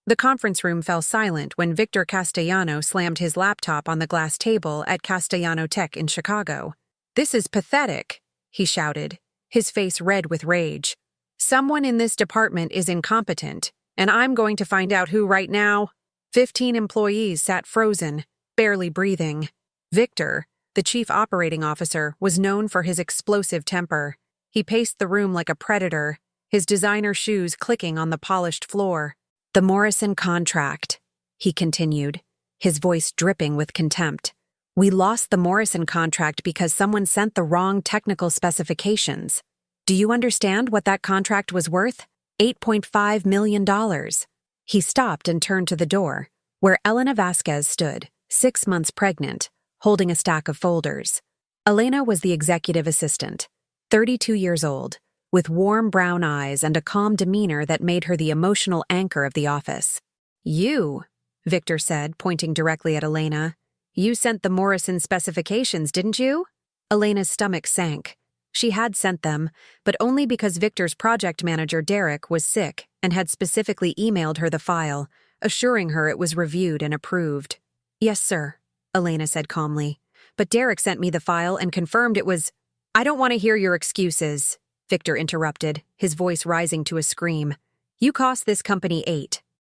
The conference room fell silent when Victor Castellano slammed his laptop on the glass table at Castellano Tech in Chicago. "This is pathetic," he shouted, his face red with rage. "Someone in this department is incompetent, and I'm going to find out who right now." 15 employees sat frozen, barely breathing. Victor, the chief operating officer, was known for his explosive temper. He paced the room like a predator, his designer shoes clicking on the polished floor. "The Morrison contract," he continued, his voice dripping with contempt. "We lost the Morrison contract because someone sent the wrong technical specifications. Do you understand what that contract was worth? $8.5 million. He stopped and turned to the door, where Elena Vasquez stood, 6 months pregnant, holding a stack of folders. Elena was the executive assistant, 32 years old, with warm brown eyes and a calm demeanor that made her the emotional anchor of the office. "You," Victor said, pointing directly at Elena. "You sent the Morrison specifications, didn't you?" Elena's stomach sank. She had sent them, but only because Victor's project manager, Derek, was sick and had specifically emailed her the file, assuring her it was reviewed and approved. "Yes, sir," Elena said calmly. "But Derek sent me the file and confirmed it was—" "I don't want to hear your excuses," Victor interrupted, his voice rising to a scream. "You cost this company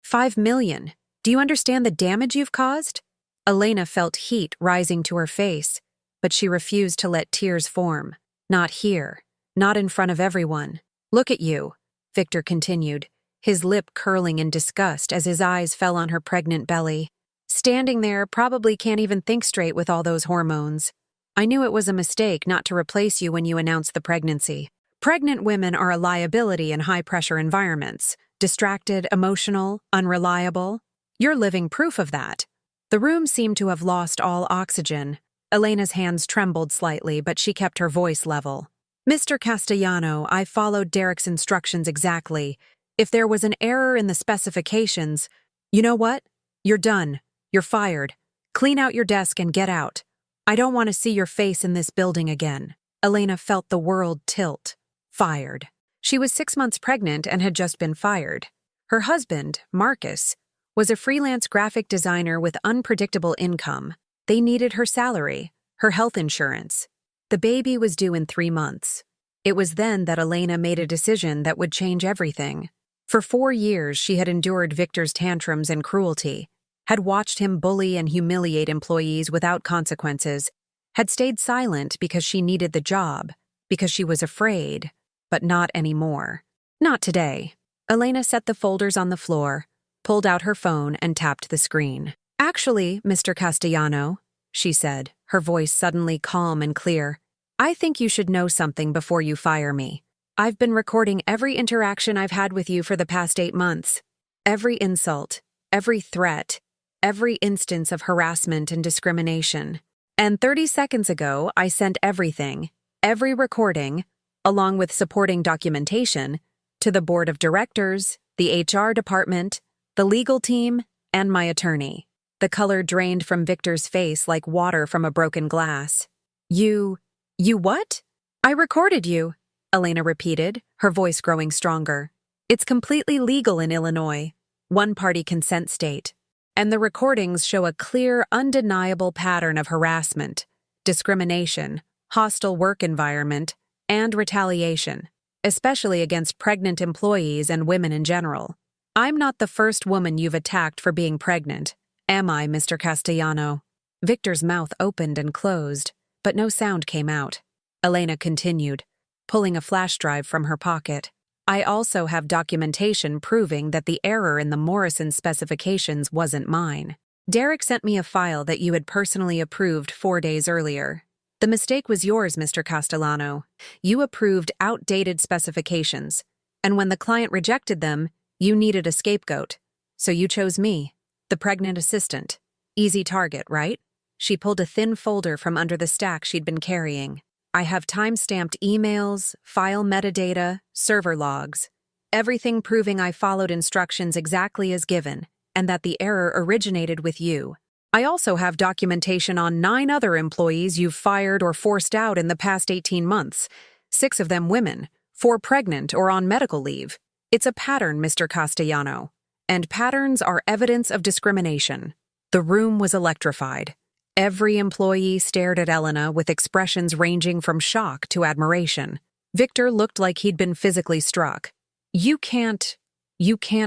$5 million. Do you understand the damage you've caused?" Elena felt heat rising to her face, but she refused to let tears form. "Not here. Not in front of everyone. Look at you," Victor continued, his lip curling in disgust as his eyes fell on her pregnant belly. "Standing there, probably can't even think straight with all those hormones. I knew it was a mistake not to replace you when you announced the pregnancy. Pregnant women are a liability in high-pressure environments, distracted, emotional, unreliable. You're living proof of that." The room seemed to have lost all oxygen. Elena's hands trembled slightly, but she kept her voice level. "Mr. Castellano, I followed Derek's instructions exactly. If there was an error in the specifications, you know what? You're done. You're fired. Clean out your desk and get out. I don't want to see your face in this building again." Elena felt the world tilt. Fired. She was 6 months pregnant and had just been fired. Her husband, Marcus, was a freelance graphic designer with unpredictable income. They needed her salary, her health insurance. The baby was due in 3 months. It was then that Elena made a decision that would change everything. For 4 years, she had endured Victor's tantrums and cruelty, had watched him bully and humiliate employees without consequences, had stayed silent because she needed the job, because she was afraid, but not anymore. Not today. Elena set the folders on the floor, pulled out her phone, and tapped the screen. "Actually, Mr. Castellano," she said, her voice suddenly calm and clear, "I think you should know something before you fire me. I've been recording every interaction I've had with you for the past 8 months. Every insult, every threat, every instance of harassment and discrimination. And 30 seconds ago, I sent everything, every recording, along with supporting documentation, to the board of directors, the HR department, the legal team, and my attorney." The color drained from Victor's face like water from a broken glass. You what?" "I recorded you," Elena repeated, her voice growing stronger. "It's completely legal in Illinois, one-party consent state. And the recordings show a clear, undeniable pattern of harassment, discrimination, hostile work environment, and retaliation, especially against pregnant employees and women in general. I'm not the first woman you've attacked for being pregnant, am I, Mr. Castellano?" Victor's mouth opened and closed, but no sound came out. Elena continued, pulling a flash drive from her pocket. "I also have documentation proving that the error in the Morrison specifications wasn't mine. Derek sent me a file that you had personally approved 4 days earlier. The mistake was yours, Mr. Castellano. You approved outdated specifications, and when the client rejected them, you needed a scapegoat. So you chose me, the pregnant assistant. Easy target, right?" She pulled a thin folder from under the stack she'd been carrying. "I have time-stamped emails, file metadata, server logs, everything proving I followed instructions exactly as given, and that the error originated with you. I also have documentation on 9 other employees you've fired or forced out in the past 18 months, 6 of them women, 4 pregnant or on medical leave. It's a pattern, Mr. Castellano, And patterns are evidence of discrimination. The room was electrified. Every employee stared at Elena with expressions ranging from shock to admiration. Victor looked like he'd been physically struck. You can't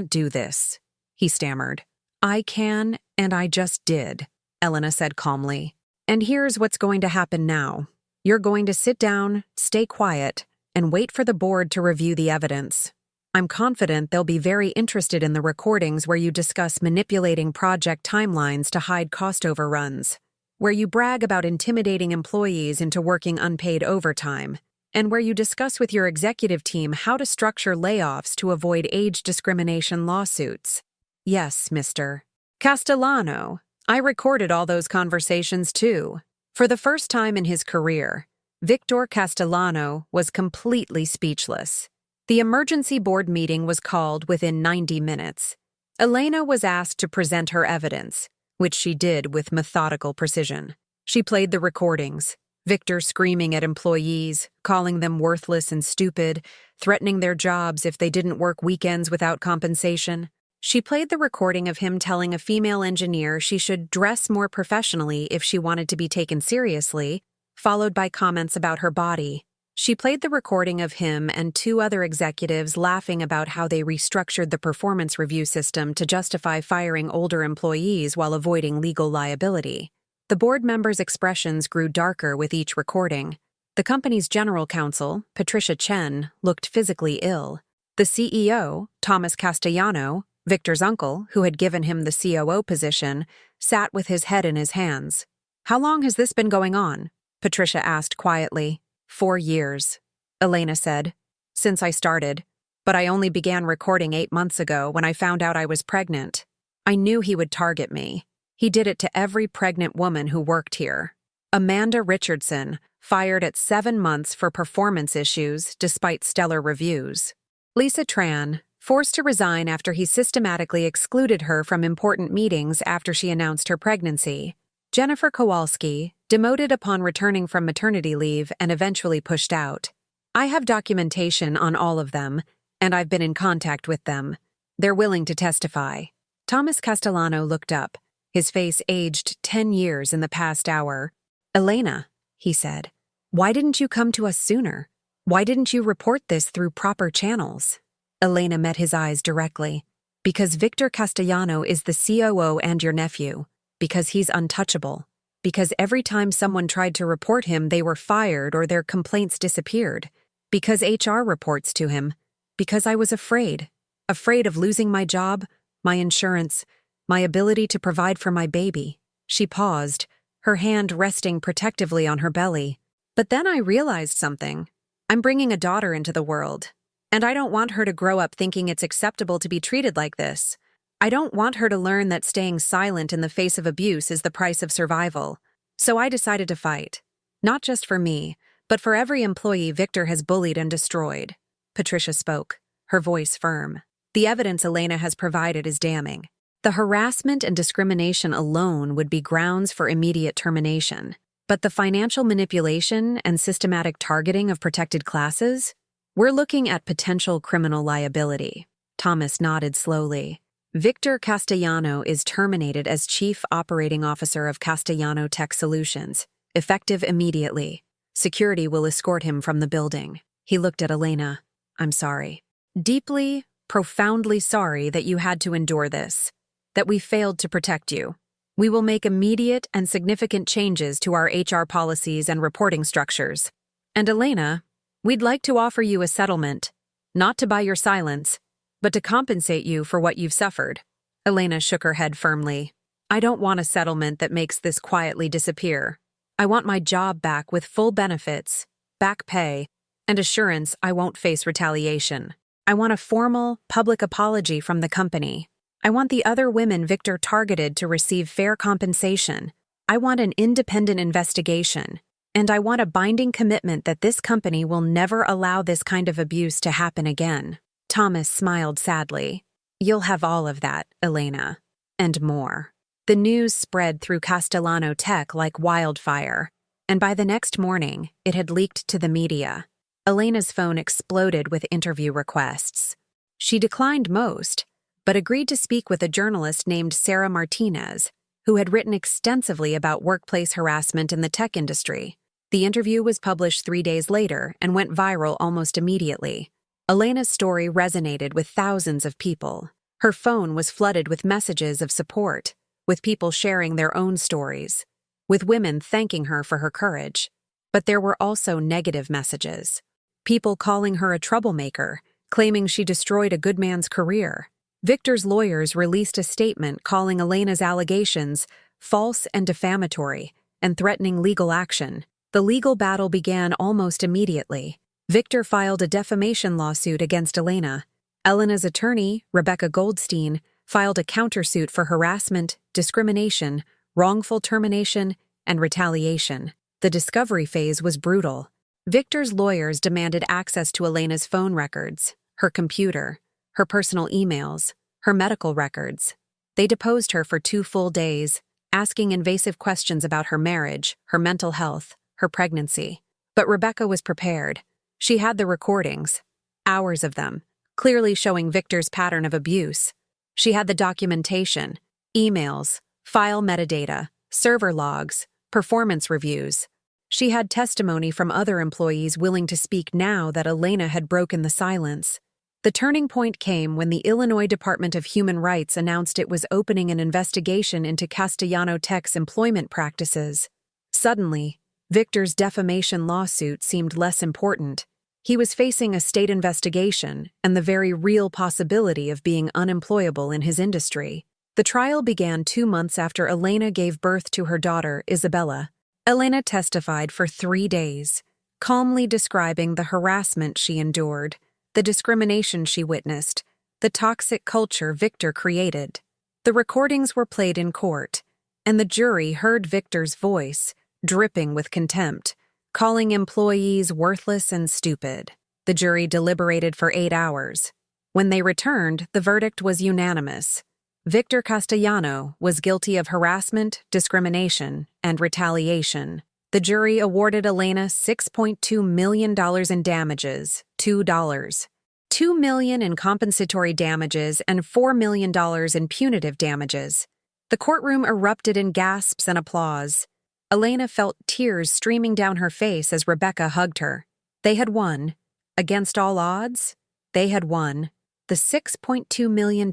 do this," he stammered. "I can, and I just did," Elena said calmly. "And here's what's going to happen now. You're going to sit down, stay quiet, and wait for the board to review the evidence. I'm confident they'll be very interested in the recordings where you discuss manipulating project timelines to hide cost overruns, where you brag about intimidating employees into working unpaid overtime, and where you discuss with your executive team how to structure layoffs to avoid age discrimination lawsuits. Yes, Mr. Castellano, I recorded all those conversations too." For the first time in his career, Victor Castellano was completely speechless. The emergency board meeting was called within 90 minutes. Elena was asked to present her evidence, which she did with methodical precision. She played the recordings, Victor screaming at employees, calling them worthless and stupid, threatening their jobs if they didn't work weekends without compensation. She played the recording of him telling a female engineer she should dress more professionally if she wanted to be taken seriously, followed by comments about her body. She played the recording of him and 2 other executives laughing about how they restructured the performance review system to justify firing older employees while avoiding legal liability. The board members' expressions grew darker with each recording. The company's general counsel, Patricia Chen, looked physically ill. The CEO, Thomas Castellano, Victor's uncle, who had given him the COO position, sat with his head in his hands. "How long has this been going on?" Patricia asked quietly. 4 years, Elena said. "Since I started. But I only began recording 8 months ago when I found out I was pregnant. I knew he would target me. He did it to every pregnant woman who worked here. Amanda Richardson, fired at 7 months for performance issues despite stellar reviews. Lisa Tran, forced to resign after he systematically excluded her from important meetings after she announced her pregnancy. Jennifer Kowalski, demoted upon returning from maternity leave and eventually pushed out. I have documentation on all of them, and I've been in contact with them. They're willing to testify." Thomas Castellano looked up, his face aged 10 years in the past hour. "Elena," he said, "why didn't you come to us sooner? Why didn't you report this through proper channels?" Elena met his eyes directly. "Because Victor Castellano is the COO and your nephew. Because he's untouchable. Because every time someone tried to report him, they were fired or their complaints disappeared. Because HR reports to him. Because I was afraid. Afraid of losing my job, my insurance, my ability to provide for my baby." She paused, her hand resting protectively on her belly. "But then I realized something. I'm bringing a daughter into the world. And I don't want her to grow up thinking it's acceptable to be treated like this. I don't want her to learn that staying silent in the face of abuse is the price of survival. So I decided to fight. Not just for me, but for every employee Victor has bullied and destroyed." Patricia spoke, her voice firm. "The evidence Elena has provided is damning. The harassment and discrimination alone would be grounds for immediate termination. But the financial manipulation and systematic targeting of protected classes? We're looking at potential criminal liability." Thomas nodded slowly. "Victor Castellano is terminated as Chief Operating Officer of Castellano Tech Solutions, effective immediately. Security will escort him from the building." He looked at Elena. "I'm sorry. Deeply, profoundly sorry that you had to endure this, that we failed to protect you. We will make immediate and significant changes to our HR policies and reporting structures. And Elena, we'd like to offer you a settlement, not to buy your silence, but to compensate you for what you've suffered." Elena shook her head firmly. "I don't want a settlement that makes this quietly disappear. I want my job back with full benefits, back pay, and assurance I won't face retaliation. I want a formal, public apology from the company. I want the other women Victor targeted to receive fair compensation. I want an independent investigation. And I want a binding commitment that this company will never allow this kind of abuse to happen again." Thomas smiled sadly. "You'll have all of that, Elena. And more." The news spread through Castellano Tech like wildfire, and by the next morning, it had leaked to the media. Elena's phone exploded with interview requests. She declined most, but agreed to speak with a journalist named Sarah Martinez, who had written extensively about workplace harassment in the tech industry. The interview was published 3 days later and went viral almost immediately. Elena's story resonated with thousands of people. Her phone was flooded with messages of support, with people sharing their own stories, with women thanking her for her courage. But there were also negative messages. People calling her a troublemaker, claiming she destroyed a good man's career. Victor's lawyers released a statement calling Elena's allegations false and defamatory, and threatening legal action. The legal battle began almost immediately. Victor filed a defamation lawsuit against Elena. Elena's attorney, Rebecca Goldstein, filed a countersuit for harassment, discrimination, wrongful termination, and retaliation. The discovery phase was brutal. Victor's lawyers demanded access to Elena's phone records, her computer, her personal emails, her medical records. They deposed her for 2 full days, asking invasive questions about her marriage, her mental health, her pregnancy. But Rebecca was prepared. She had the recordings, hours of them, clearly showing Victor's pattern of abuse. She had the documentation, emails, file metadata, server logs, performance reviews. She had testimony from other employees willing to speak now that Elena had broken the silence. The turning point came when the Illinois Department of Human Rights announced it was opening an investigation into Castellano Tech's employment practices. Suddenly, Victor's defamation lawsuit seemed less important. He was facing a state investigation and the very real possibility of being unemployable in his industry. The trial began 2 months after Elena gave birth to her daughter, Isabella. Elena testified for 3 days, calmly describing the harassment she endured, the discrimination she witnessed, the toxic culture Victor created. The recordings were played in court, and the jury heard Victor's voice, dripping with contempt, calling employees worthless and stupid. The jury deliberated for 8 hours. When they returned, the verdict was unanimous. Victor Castellano was guilty of harassment, discrimination, and retaliation. The jury awarded Elena $6.2 million in damages, $2 million in compensatory damages, and $4 million in punitive damages. The courtroom erupted in gasps and applause. Elena felt tears streaming down her face as Rebecca hugged her. They had won. Against all odds, they had won. The $6.2 million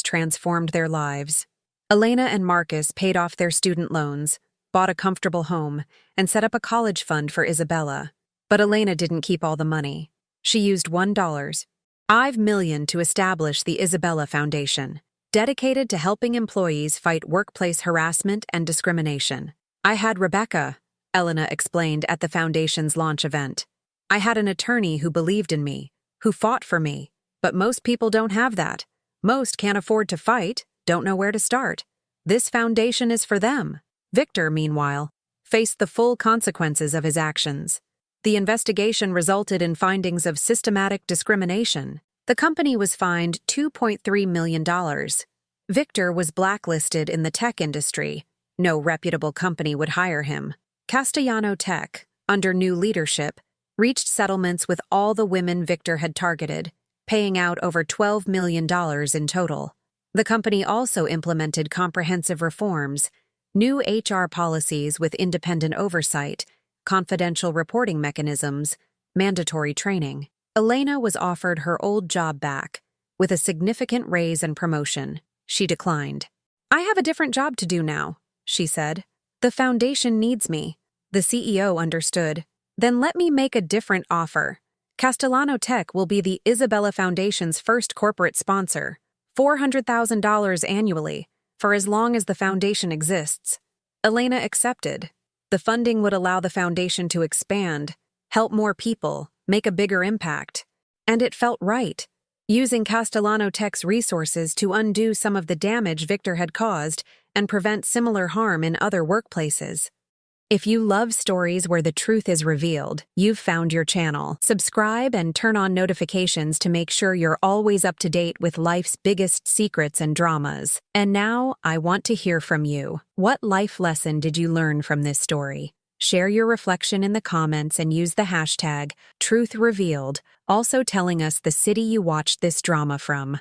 transformed their lives. Elena and Marcus paid off their student loans, bought a comfortable home, and set up a college fund for Isabella. But Elena didn't keep all the money. She used $1.5 million to establish the Isabella Foundation, dedicated to helping employees fight workplace harassment and discrimination. I had Rebecca, Elena explained at the foundation's launch event. I had an attorney who believed in me, who fought for me. But most people don't have that. Most can't afford to fight, don't know where to start. This foundation is for them. Victor, meanwhile, faced the full consequences of his actions. The investigation resulted in findings of systematic discrimination. The company was fined $2.3 million. Victor was blacklisted in the tech industry. No reputable company would hire him. Castellano Tech, under new leadership, reached settlements with all the women Victor had targeted, paying out over $12 million in total. The company also implemented comprehensive reforms, new HR policies with independent oversight, confidential reporting mechanisms, mandatory training. Elena was offered her old job back, with a significant raise and promotion. She declined. I have a different job to do now, she said. The foundation needs me. The CEO understood. Then let me make a different offer. Castellano Tech will be the Isabella Foundation's first corporate sponsor, $400,000 annually, for as long as the foundation exists. Elena accepted. The funding would allow the foundation to expand, help more people, make a bigger impact. And it felt right, using Castellano Tech's resources to undo some of the damage Victor had caused and prevent similar harm in other workplaces. If you love stories where the truth is revealed, you've found your channel. Subscribe and turn on notifications to make sure you're always up to date with life's biggest secrets and dramas. And now, I want to hear from you. What life lesson did you learn from this story? Share your reflection in the comments and use the hashtag #TruthRevealed, also telling us the city you watched this drama from.